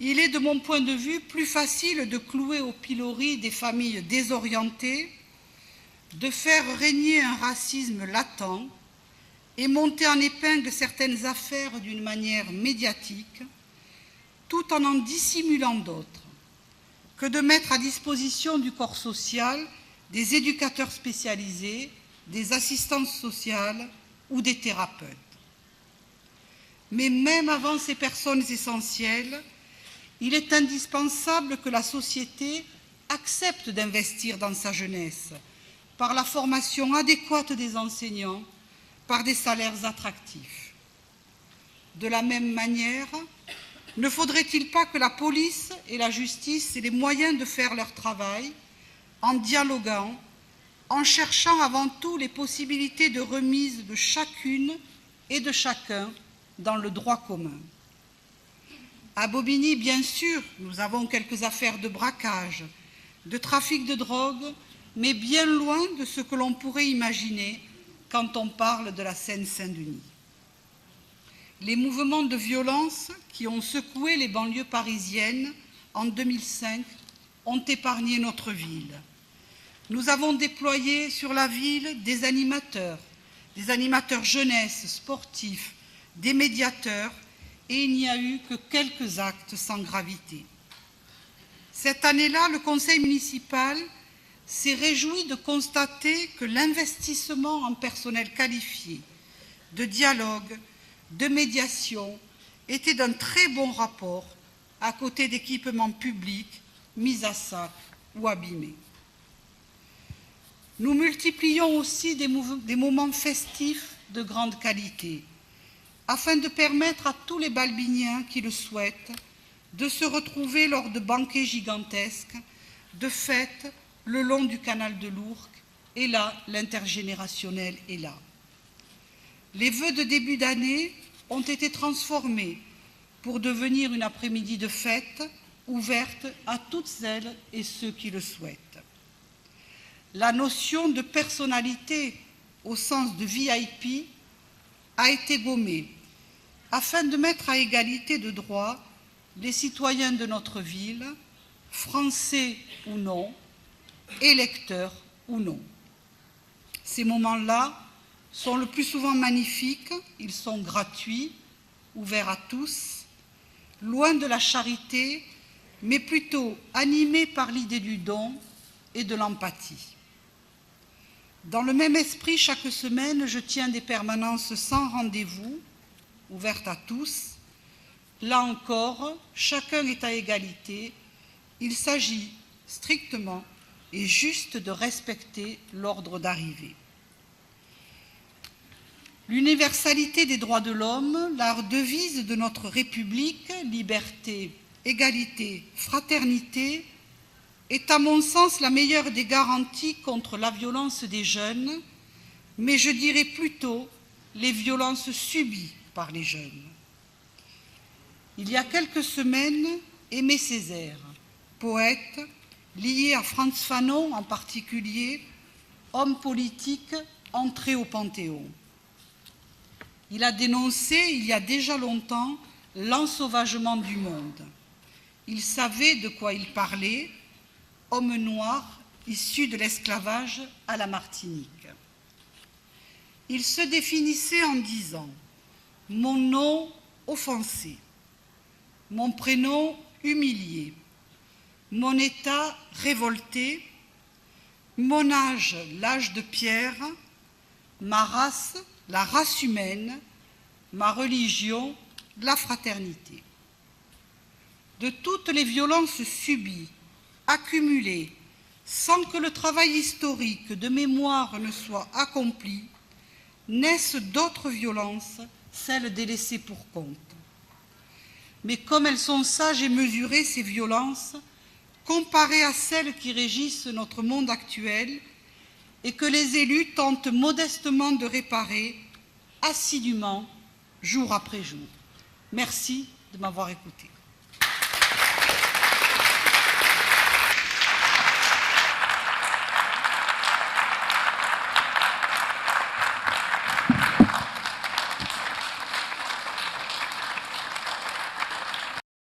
Il est, de mon point de vue, plus facile de clouer au pilori des familles désorientées, de faire régner un racisme latent et monter en épingle certaines affaires d'une manière médiatique, tout en dissimulant d'autres, que de mettre à disposition du corps social des éducateurs spécialisés, des assistantes sociales ou des thérapeutes. Mais même avant ces personnes essentielles, il est indispensable que la société accepte d'investir dans sa jeunesse, par la formation adéquate des enseignants, par des salaires attractifs. De la même manière, ne faudrait-il pas que la police et la justice aient les moyens de faire leur travail en dialoguant, en cherchant avant tout les possibilités de remise de chacune et de chacun dans le droit commun. À Bobigny, bien sûr, nous avons quelques affaires de braquage, de trafic de drogue, mais bien loin de ce que l'on pourrait imaginer quand on parle de la Seine-Saint-Denis. Les mouvements de violence qui ont secoué les banlieues parisiennes en 2005 ont épargné notre ville. Nous avons déployé sur la ville des animateurs jeunesse, sportifs, des médiateurs, et il n'y a eu que quelques actes sans gravité. Cette année-là, le conseil municipal s'est réjoui de constater que l'investissement en personnel qualifié, de dialogue, de médiation était d'un très bon rapport à côté d'équipements publics mis à sac ou abîmés. Nous multiplions aussi des moments festifs de grande qualité, afin de permettre à tous les Balbiniens qui le souhaitent de se retrouver lors de banquets gigantesques, de fêtes le long du canal de l'Ourcq, et là, l'intergénérationnel est là. Les vœux de début d'année ont été transformés pour devenir une après-midi de fête ouverte à toutes celles et ceux qui le souhaitent. La notion de personnalité au sens de VIP a été gommée afin de mettre à égalité de droits les citoyens de notre ville, français ou non, électeurs ou non. Ces moments-là sont le plus souvent magnifiques, ils sont gratuits, ouverts à tous, loin de la charité, mais plutôt animés par l'idée du don et de l'empathie. Dans le même esprit, chaque semaine, je tiens des permanences sans rendez-vous, ouvertes à tous. Là encore, chacun est à égalité. Il s'agit strictement et juste de respecter l'ordre d'arrivée. L'universalité des droits de l'homme, la devise de notre République, liberté, égalité, fraternité, est à mon sens la meilleure des garanties contre la violence des jeunes, mais je dirais plutôt les violences subies par les jeunes. Il y a quelques semaines, Aimé Césaire, poète, lié à Frantz Fanon en particulier, homme politique entré au Panthéon. Il a dénoncé, il y a déjà longtemps, l'ensauvagement du monde. Il savait de quoi il parlait, homme noir issu de l'esclavage à la Martinique. Il se définissait en disant « Mon nom offensé, mon prénom humilié, mon état révolté, mon âge l'âge de pierre, ma race la race humaine, ma religion la fraternité. » De toutes les violences subies, accumulées, sans que le travail historique de mémoire ne soit accompli, naissent d'autres violences, celles des laissés pour compte. Mais comme elles sont sages et mesurées, ces violences, comparées à celles qui régissent notre monde actuel et que les élus tentent modestement de réparer, assidûment, jour après jour. Merci de m'avoir écouté.